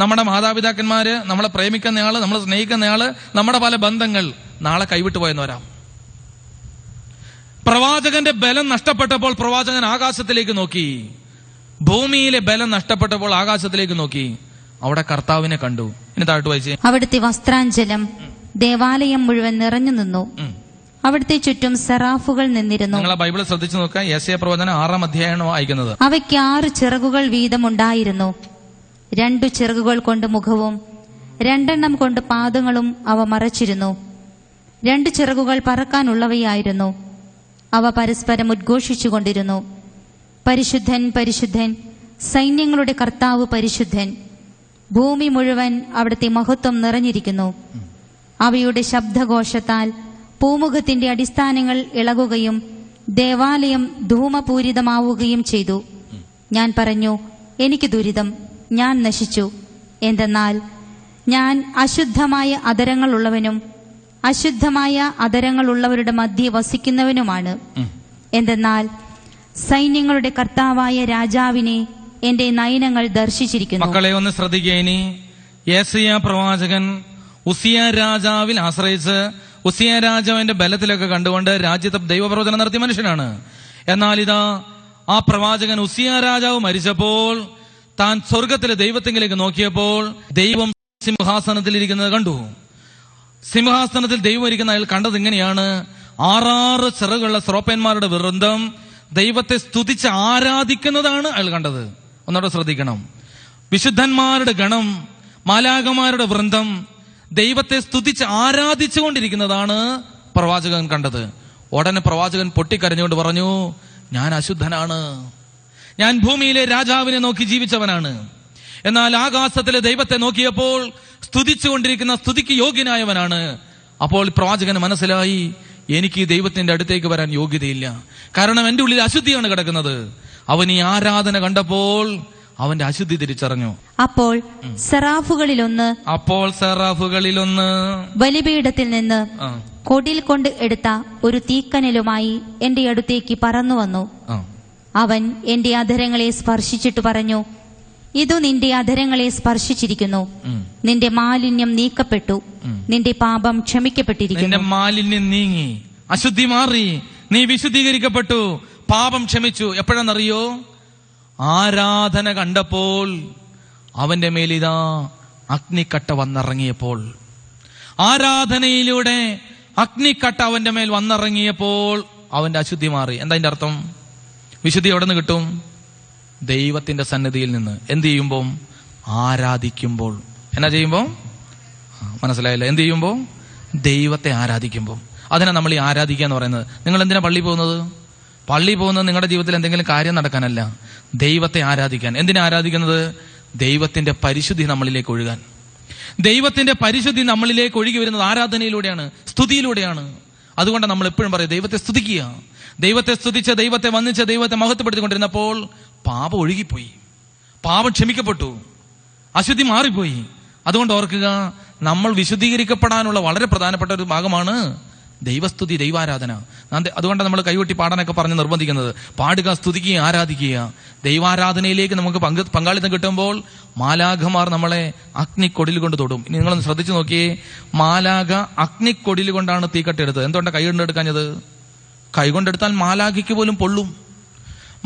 നമ്മുടെ മാതാപിതാക്കന്മാര്, നമ്മളെ പ്രേമിക്കുന്നയാള്, നമ്മൾ സ്നേഹിക്കുന്നയാള്, നമ്മുടെ പല ബന്ധങ്ങൾ നാളെ കൈവിട്ടു പോയെന്ന് വരാം. പ്രവാചകന്റെ ബലം നഷ്ടപ്പെട്ടപ്പോൾ പ്രവാചകൻ ആകാശത്തിലേക്ക് നോക്കി. ഭൂമിയിലെ ബലം നഷ്ടപ്പെട്ടപ്പോൾ ആകാശത്തിലേക്ക് നോക്കി. അവിടെ കർത്താവിനെ കണ്ടു. ഇനി താഴ്ത്തു വായിച്ചേ. അവിടുത്തെ വസ്ത്രാഞ്ചലം ദേവാലയം മുഴുവൻ നിറഞ്ഞു നിന്നു. അവിടുത്തെ ചുറ്റും സെറാഫുകൾ നിന്നിരുന്നു. നിങ്ങൾ ബൈബിൾ ശ്രദ്ധിച്ചു നോക്കുക. യെശയ്യാ പ്രവചനം 6-ാം അധ്യായമാണ് വായിക്കുന്നത്. അവയ്ക്ക് 6 ചിറകുകൾ വീതമുണ്ടായിരുന്നു. 2 ചിറകുകൾ കൊണ്ട് മുഖവും 2 കൊണ്ട് പാദങ്ങളും അവ മറച്ചിരുന്നു. 2 ചിറകുകൾ പറക്കാനുള്ളവയായിരുന്നു. അവ പരസ്പരം ഉദ്ഘോഷിച്ചുകൊണ്ടിരുന്നു, പരിശുദ്ധൻ പരിശുദ്ധൻ, സൈന്യങ്ങളുടെ കർത്താവ് പരിശുദ്ധൻ. ഭൂമി മുഴുവൻ അവിടുത്തെ മഹത്വം നിറഞ്ഞിരിക്കുന്നു. അവയുടെ ശബ്ദഘോഷത്താൽ പൂമുഖത്തിന്റെ അടിസ്ഥാനങ്ങൾ ഇളകുകയും ദേവാലയം ധൂമപൂരിതമാവുകയും ചെയ്തു. ഞാൻ പറഞ്ഞു, എനിക്ക് ദുരിതം, ഞാൻ നശിച്ചു. എന്തെന്നാൽ ഞാൻ അശുദ്ധമായ അധരങ്ങളുള്ളവനും അശുദ്ധമായ അധരങ്ങളുള്ളവരുടെ മധ്യേ വസിക്കുന്നവനുമാണ്. എന്തെന്നാൽ സൈന്യങ്ങളുടെ കർത്താവായ രാജാവിനെ എന്റെ നയനങ്ങൾ ദർശിച്ചിരിക്കുന്നു. മക്കളെ ഒന്ന് ശ്രദ്ധിക്കുക. ഇനി യെശയ്യാ പ്രവാചകൻ ഉസിയ രാജാവിൽ ആശ്രയിച്ച് ഉസിയ രാജാവിന്റെ ബലത്തിലൊക്കെ കണ്ടുകൊണ്ട് രാജ്യത്തെ ദൈവപ്രവചനം നടത്തിയ മനുഷ്യനാണ്. എന്നാൽ ഇതാ ആ പ്രവാചകൻ ഉസിയ രാജാവ് മരിച്ചപ്പോൾ താൻ സ്വർഗത്തിലെ ദൈവത്തെങ്കിലേക്ക് നോക്കിയപ്പോൾ ദൈവം സിംഹാസനത്തിൽ ഇരിക്കുന്നത് കണ്ടു. സിംഹാസനത്തിൽ ദൈവം ഇരിക്കുന്ന അയാൾ കണ്ടത് ഇങ്ങനെയാണ്: 6 ചിറകുള്ള ശ്രോപ്പന്മാരുടെ വൃന്ദം ദൈവത്തെ സ്തുതിച്ച് ആരാധിക്കുന്നതാണ് അയാൾ കണ്ടത്. ഒന്നോടെ ശ്രദ്ധിക്കണം. വിശുദ്ധന്മാരുടെ ഗണം, മാലാഖമാരുടെ വൃന്ദം ദൈവത്തെ സ്തുതിച്ച് ആരാധിച്ചുകൊണ്ടിരിക്കുന്നതാണ് പ്രവാചകൻ കണ്ടത്. ഉടനെ പ്രവാചകൻ പൊട്ടിക്കരഞ്ഞുകൊണ്ട് പറഞ്ഞു, ഞാൻ അശുദ്ധനാണ്, ഞാൻ ഭൂമിയിലെ രാജാവിനെ നോക്കി ജീവിച്ചവനാണ്, എന്നാൽ ആകാശത്തിലെ ദൈവത്തെ നോക്കിയപ്പോൾ സ്തുതിച്ചുകൊണ്ടിരിക്കുന്ന സ്തുതിക്ക് യോഗ്യനായവനാണ്. അപ്പോൾ പ്രവാചകന് മനസ്സിലായി, എനിക്ക് ഈ ദൈവത്തിന്റെ അടുത്തേക്ക് വരാൻ യോഗ്യതയില്ല, കാരണം എന്റെ ഉള്ളിൽ അശുദ്ധിയാണ് കിടക്കുന്നത്. അവൻ ഈ ആരാധന കണ്ടപ്പോൾ അവന്റെ അശുദ്ധി തിരിച്ചറിഞ്ഞു. അപ്പോൾ സെറാഫുകളിലൊന്ന് ബലിപീഠത്തിൽ നിന്ന് കൊടിൽ കൊണ്ട് എടുത്ത ഒരു തീക്കനലുമായി എന്റെ അടുത്തേക്ക് പറന്നു വന്നു. അവൻ എന്റെ അധരങ്ങളെ സ്പർശിച്ചിട്ട് പറഞ്ഞു, ഇതു നിന്റെ അധരങ്ങളെ സ്പർശിച്ചിരിക്കുന്നു. നിന്റെ മാലിന്യം നീക്കപ്പെട്ടു, നിന്റെ പാപം ക്ഷമിക്കപ്പെട്ടിരിക്കുന്നു. നിന്റെ മാലിന്യം നീങ്ങി, അശുദ്ധി മാറി, നീ വിശുദ്ധീകരിക്കപ്പെട്ടു, പാപം ക്ഷമിച്ചു. എപ്പോഴെന്നറിയോ? ആരാധന കണ്ടപ്പോൾ അവന്റെ മേലിതാ അഗ്നിക്കട്ട വന്നിറങ്ങിയപ്പോൾ. ആരാധനയിലൂടെ അഗ്നിക്കട്ട അവന്റെ മേൽ വന്നിറങ്ങിയപ്പോൾ അവന്റെ അശുദ്ധി മാറി. എന്താ അതിന്റെ അർത്ഥം? വിശുദ്ധി എവിടെ നിന്ന് കിട്ടും? ദൈവത്തിന്റെ സന്നിധിയിൽ നിന്ന്. എന്ത് ചെയ്യുമ്പോൾ? ആരാധിക്കുമ്പോൾ. എന്നാ ചെയ്യുമ്പോൾ? മനസ്സിലായില്ല? എന്ത് ചെയ്യുമ്പോൾ? ദൈവത്തെ ആരാധിക്കുമ്പോൾ. അതിനാ നമ്മൾ ഈ ആരാധിക്കുക എന്ന് പറയുന്നത്. നിങ്ങൾ എന്തിനാ പള്ളി പോകുന്നത്? പള്ളി പോകുന്നത് നിങ്ങളുടെ ജീവിതത്തിൽ എന്തെങ്കിലും കാര്യം നടക്കാനല്ല, ദൈവത്തെ ആരാധിക്കാൻ. എന്തിനാ ആരാധിക്കുന്നത്? ദൈവത്തിന്റെ പരിശുദ്ധി നമ്മളിലേക്ക് ഒഴുകാൻ. ദൈവത്തിന്റെ പരിശുദ്ധി നമ്മളിലേക്ക് ഒഴുകി വരുന്നത് ആരാധനയിലൂടെയാണ്, സ്തുതിയിലൂടെയാണ്. അതുകൊണ്ട് നമ്മൾ എപ്പോഴും പറയും, ദൈവത്തെ സ്തുതിക്കുക. ദൈവത്തെ സ്തുതിച്ച്, ദൈവത്തെ വന്ദിച്ച്, ദൈവത്തെ മഹത്വപ്പെടുത്തിക്കൊണ്ടിരുന്നപ്പോൾ പാപം ഒഴുകിപ്പോയി, പാപം ക്ഷമിക്കപ്പെട്ടു, അശുദ്ധി മാറിപ്പോയി. അതുകൊണ്ട് ഓർക്കുക, നമ്മൾ വിശുദ്ധീകരിക്കപ്പെടാനുള്ള വളരെ പ്രധാനപ്പെട്ട ഒരു ഭാഗമാണ് ദൈവസ്തുതി, ദൈവാരാധന. അതുകൊണ്ട് നമ്മൾ കൈകൊട്ടി പാടാനൊക്കെ പറഞ്ഞ് നിർബന്ധിക്കുന്നത്. പാടുക, സ്തുതിക്കുക, ആരാധിക്കുക. ദൈവാരാധനയിലേക്ക് നമുക്ക് പങ്കാളിത്തം കിട്ടുമ്പോൾ മാലാഖമാർ നമ്മളെ അഗ്നിക്കൊടിൽ കൊണ്ട് തൊടും. ഇനി നിങ്ങളൊന്ന് ശ്രദ്ധിച്ചു നോക്കിയേ, മാലാഖ അഗ്നിക്കൊടിൽ കൊണ്ടാണ് തീക്കട്ടെടുത്തത്. എന്തുകൊണ്ടാണ് കൈ കൊണ്ടെടുക്കാഞ്ഞത്? കൈ കൊണ്ടെടുത്താൽ മാലാഖയ്ക്ക് പോലും പൊള്ളും.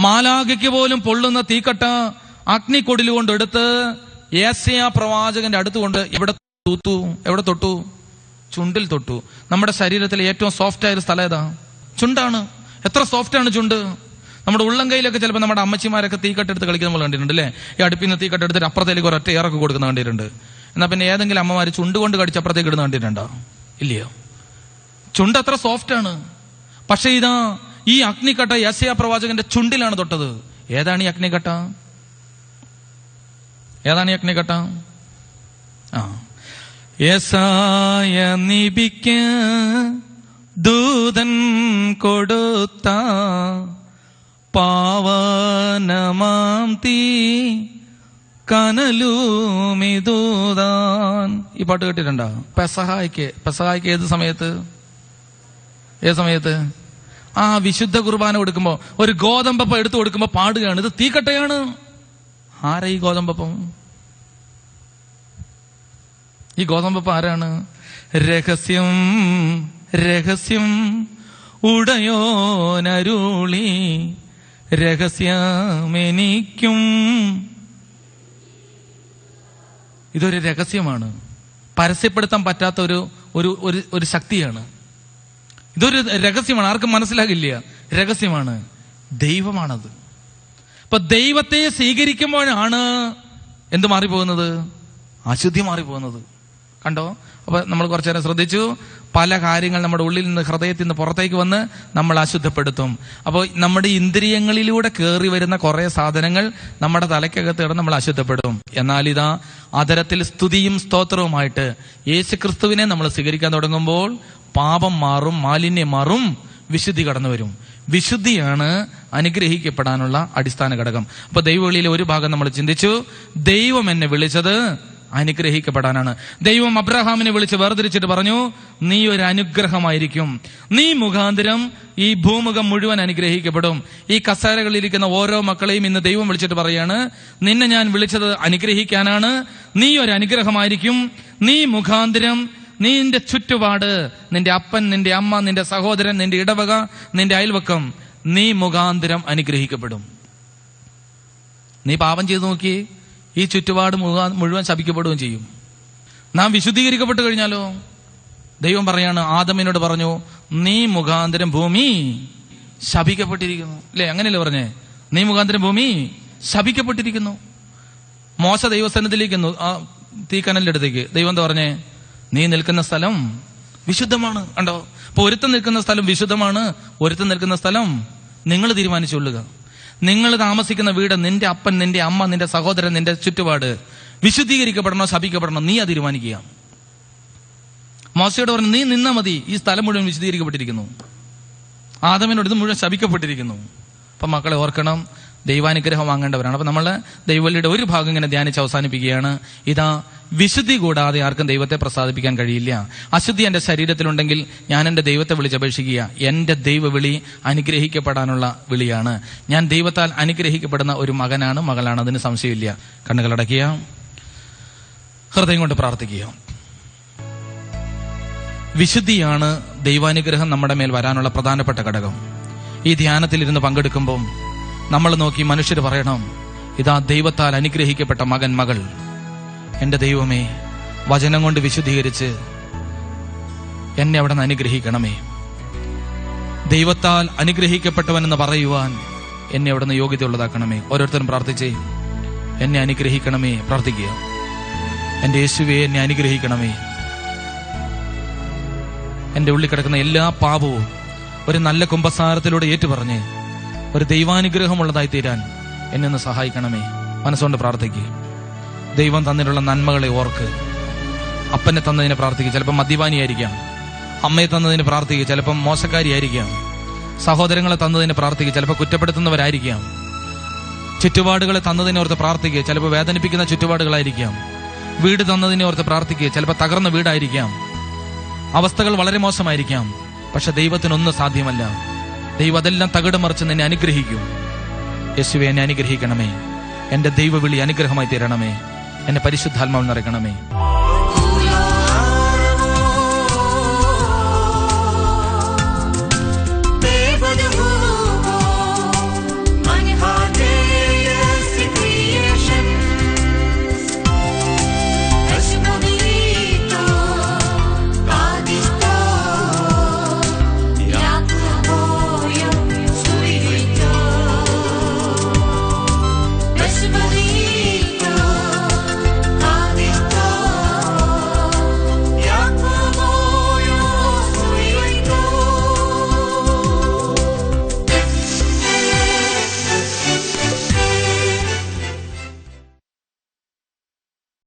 മാലാഖയ്ക്ക് പോലും പൊള്ളുന്ന തീക്കട്ട അഗ്നിക്കൊടിൽ കൊണ്ടെടുത്ത് യെശയ്യാ പ്രവാചകന്റെ അടുത്തുകൊണ്ട് എവിടെ തൊട്ടു? ചുണ്ടിൽ തൊട്ടു. നമ്മുടെ ശരീരത്തിലെ ഏറ്റവും സോഫ്റ്റ് ആയ ഒരു സ്ഥലം ഏതാ? ചുണ്ടാണ്. എത്ര സോഫ്റ്റ് ആണ് ചുണ്ട്! നമ്മുടെ ഉള്ളം കൈയിലൊക്കെ ചിലപ്പോൾ നമ്മുടെ അമ്മച്ചിമാരൊക്കെ തീക്കട്ടെടുത്ത് കളിക്കുന്ന നമ്മൾ കണ്ടിട്ടുണ്ട് അല്ലേ? ഈ അടുപ്പിൽ നിന്ന് തീക്കട്ടെടുത്തിട്ട് അപ്പുറത്തേക്ക് ഒരൊറ്റ ഏറൊക്കെ കൊടുക്കുന്ന കണ്ടിട്ടുണ്ട്. എന്നാൽ പിന്നെ ഏതെങ്കിലും അമ്മമാര് ചുണ്ട് കൊണ്ട് കടിച്ച് അപ്പുറത്തേക്ക് ഇടുന്ന കണ്ടിട്ടുണ്ടോ? ഇല്ലയോ? ചുണ്ട് അത്ര സോഫ്റ്റ് ആണ്. പക്ഷെ ഇതാ ഈ അഗ്നിക്കട്ട യെശയ്യാ പ്രവാചകന്റെ ചുണ്ടിലാണ് തൊട്ടത്. ഏതാണ് ഈ അഗ്നിക്കട്ട? യെശയ്യ നബിക്ക് ദൂതൻ കൊടുത്ത പാവനമാം തീ കനലുമിതൂതാൻ. ഈ പാട്ട് കേട്ടിട്ടുണ്ടോ? പെസഹായ്ക്ക് ഏത് സമയത്ത്? ആ വിശുദ്ധ കുർബാന കൊടുക്കുമ്പോ ഒരു ഗോതമ്പപ്പം എടുത്തു കൊടുക്കുമ്പോ പാടുകയാണ്, ഇത് തീക്കട്ടയാണ്. ആരാ ഈ ഗോതമ്പപ്പം? ഈ ഗോതമ്പപ്പം ആരാണ്? രഹസ്യം ഉടയോനരുളി രഹസ്യമെനിക്കും. ഇതൊരു രഹസ്യമാണ്, പരസ്യപ്പെടുത്താൻ പറ്റാത്ത ഒരു ശക്തിയാണ്. ഇതൊരു രഹസ്യമാണ്, ആർക്കും മനസ്സിലാകില്ല. രഹസ്യമാണ്, ദൈവമാണത്. അപ്പൊ ദൈവത്തെ സ്വീകരിക്കുമ്പോഴാണ് എന്ത് മാറിപ്പോകുന്നത്? അശുദ്ധി മാറിപ്പോകുന്നത്. കണ്ടോ? അപ്പൊ നമ്മൾ കുറച്ചു നേരം ശ്രദ്ധിച്ചു. പല കാര്യങ്ങൾ നമ്മുടെ ഉള്ളിൽ നിന്ന്, ഹൃദയത്തിൽ നിന്ന് പുറത്തേക്ക് വന്ന് നമ്മൾ അശുദ്ധപ്പെടുത്തും. അപ്പോൾ നമ്മുടെ ഇന്ദ്രിയങ്ങളിലൂടെ കയറി വരുന്ന കുറെ സാധനങ്ങൾ നമ്മുടെ തലയ്ക്കകത്ത് കിടന്ന് നമ്മൾ അശുദ്ധപ്പെടും. എന്നാൽ ഇതാ അധരത്തിൽ സ്തുതിയും സ്തോത്രവുമായിട്ട് യേശുക്രിസ്തുവിനെ നമ്മൾ സ്വീകരിക്കാൻ തുടങ്ങുമ്പോൾ പാപം മാറും, മാലിന്യം മാറും, വിശുദ്ധി കടന്നു വരും. വിശുദ്ധിയാണ് അനുഗ്രഹിക്കപ്പെടാനുള്ള അടിസ്ഥാന ഘടകം. അപ്പൊ ദൈവവിളിയിലെ ഒരു ഭാഗം നമ്മൾ ചിന്തിച്ചു. ദൈവം എന്നെ വിളിച്ചത് അനുഗ്രഹിക്കപ്പെടാനാണ്. ദൈവം അബ്രഹാമിനെ വിളിച്ച് വേർതിരിച്ചിട്ട് പറഞ്ഞു, നീ ഒരു അനുഗ്രഹമായിരിക്കും, നീ മുഖാന്തരം ഈ ഭൂമുഖം മുഴുവൻ അനുഗ്രഹിക്കപ്പെടും. ഈ കസേരകളിലിരിക്കുന്ന ഓരോ മക്കളെയും ഇന്ന് ദൈവം വിളിച്ചിട്ട് പറയാണ്, നിന്നെ ഞാൻ വിളിച്ചത് അനുഗ്രഹിക്കാനാണ്, നീ ഒരു അനുഗ്രഹമായിരിക്കും, നീ മുഖാന്തരം നിന്റെ ചുറ്റുപാട്, നിന്റെ അപ്പൻ, നിന്റെ അമ്മ, നിന്റെ സഹോദരൻ, നിന്റെ ഇടവക, നിന്റെ അയൽവക്കം, നീ മുഖാന്തരം അനുഗ്രഹിക്കപ്പെടും. നീ പാപം ചെയ്തു നോക്കി, ഈ ചുറ്റുപാട് മുഴുവൻ ശപിക്കപ്പെടുകയും ചെയ്യും. നാം വിശുദ്ധീകരിക്കപ്പെട്ടു കഴിഞ്ഞാലോ? ദൈവം പറയാണ്, ആദമിനോട് പറഞ്ഞു, നീ മുഖാന്തരം ഭൂമി ശപിക്കപ്പെട്ടിരിക്കുന്നു. അല്ലേ? അങ്ങനെയല്ലേ പറഞ്ഞേ? നീ മുഖാന്തരം ഭൂമി ശപിക്കപ്പെട്ടിരിക്കുന്നു. മോശ ദൈവസന്നിധിയിലേക്ക് ആ തീക്കനലിന്റെ അടുത്തേക്ക് ദൈവം എന്താ പറഞ്ഞേ? നീ നിൽക്കുന്ന സ്ഥലം വിശുദ്ധമാണ്. കണ്ടോ? അപ്പൊ ഒരുത്തൻ നിൽക്കുന്ന സ്ഥലം വിശുദ്ധമാണ്, ഒരുത്തൻ നിൽക്കുന്ന സ്ഥലം നിങ്ങൾ തീരുമാനിച്ചുകൊള്ളുക. നിങ്ങൾ താമസിക്കുന്ന വീട്, നിന്റെ അപ്പൻ, നിന്റെ അമ്മ, നിന്റെ സഹോദരൻ, നിന്റെ ചുറ്റുപാട് വിശുദ്ധീകരിക്കപ്പെടണോ ശപിക്കപ്പെടണോ നീ തീരുമാനിക്കുക. മോശയോട് പറഞ്ഞു, നീ നിന്നാ മതി, ഈ സ്ഥലം മുഴുവൻ വിശുദ്ധീകരിക്കപ്പെട്ടിരിക്കുന്നു. ആദമിനോട് ഇത് മുഴുവൻ ശപിക്കപ്പെട്ടിരിക്കുന്നു. അപ്പൊ മക്കളെ ഓർക്കണം, ദൈവാനുഗ്രഹം വാങ്ങേണ്ടവരാണ്. അപ്പൊ നമ്മൾ ദൈവവള്ളിയുടെ ഒരു ഭാഗം ഇങ്ങനെ ധ്യാനിച്ച് അവസാനിപ്പിക്കുകയാണ്. ഇതാ, വിശുദ്ധി കൂടാതെ ആർക്കും ദൈവത്തെ പ്രസാദിപ്പിക്കാൻ കഴിയില്ല. അശുദ്ധി എന്റെ ശരീരത്തിലുണ്ടെങ്കിൽ ഞാൻ എന്റെ ദൈവത്തെ വിളിച്ചപേക്ഷിക്കുക. എന്റെ ദൈവവിളി അനുഗ്രഹിക്കപ്പെടാനുള്ള വിളിയാണ്. ഞാൻ ദൈവത്താൽ അനുഗ്രഹിക്കപ്പെടുന്ന ഒരു മകനാണ്, മകളാണ്, അതിന് സംശയമില്ല. കണ്ണുകളടയ്ക്കുക, ഹൃദയം കൊണ്ട് പ്രാർത്ഥിക്കുക. വിശുദ്ധിയാണ് ദൈവാനുഗ്രഹം നമ്മുടെ മേൽ വരാനുള്ള പ്രധാനപ്പെട്ട ഘടകം. ഈ ധ്യാനത്തിൽ ഇരുന്ന് പങ്കെടുക്കുമ്പോൾ നമ്മൾ നോക്കി മനുഷ്യർ പറയണം, ഇതാ ദൈവത്താൽ അനുഗ്രഹിക്കപ്പെട്ട മകൻ, മകൾ. എന്റെ ദൈവമേ, വചനം കൊണ്ട് വിശുദ്ധീകരിച്ച് എന്നെ അവിടെ നിന്ന് അനുഗ്രഹിക്കണമേ. ദൈവത്താൽ അനുഗ്രഹിക്കപ്പെട്ടവനെന്ന് പറയുവാൻ എന്നെ അവിടെ നിന്ന് യോഗ്യതയുള്ളതാക്കണമേ. ഓരോരുത്തരും പ്രാർത്ഥിച്ചേ, എന്നെ അനുഗ്രഹിക്കണമേ. പ്രാർത്ഥിക്കുക, എന്റെ യേശുവേ, എന്നെ അനുഗ്രഹിക്കണമേ. എന്റെ ഉള്ളിൽ കിടക്കുന്ന എല്ലാ പാപവും ഒരു നല്ല കുമ്പസാരത്തിലൂടെ ഏറ്റുപറഞ്ഞ് ഒരു ദൈവാനുഗ്രഹമുള്ളതായി തീരാൻ എന്നെ ഒന്ന് സഹായിക്കണമേ. മനസ്സുകൊണ്ട് പ്രാർത്ഥിക്കുക. ദൈവം തന്നിട്ടുള്ള നന്മകളെ ഓർക്ക്. അപ്പനെ തന്നതിന് പ്രാർത്ഥിക്കുക, ചിലപ്പോൾ മദ്യപാനിയായിരിക്കാം. അമ്മയെ തന്നതിന് പ്രാർത്ഥിക്കുക, ചിലപ്പം മോശക്കാരിയായിരിക്കാം. സഹോദരങ്ങളെ തന്നതിന് പ്രാർത്ഥിക്കുക, ചിലപ്പോൾ കുറ്റപ്പെടുത്തുന്നവരായിരിക്കാം. ചുറ്റുപാടുകളെ തന്നതിനെ ഓർത്ത് പ്രാർത്ഥിക്കുക, ചിലപ്പോൾ വേദനിപ്പിക്കുന്ന ചുറ്റുപാടുകളായിരിക്കാം. വീട് തന്നതിനെ ഓർത്ത് പ്രാർത്ഥിക്കുക, ചിലപ്പോൾ തകർന്ന വീടായിരിക്കാം. അവസ്ഥകൾ വളരെ മോശമായിരിക്കാം. പക്ഷെ ദൈവത്തിനൊന്നും സാധ്യമല്ല. ദൈവം അതെല്ലാം തകിടം മറിച്ച് നിന്നെ അനുഗ്രഹിക്കും. യേശുവേ, എന്നെ അനുഗ്രഹിക്കണമേ. എന്റെ ദൈവവിളി അനുഗ്രഹമായി തീരണമേ. എന്നെ പരിശുദ്ധാത്മാവിൽ നിറയ്ക്കണമേ.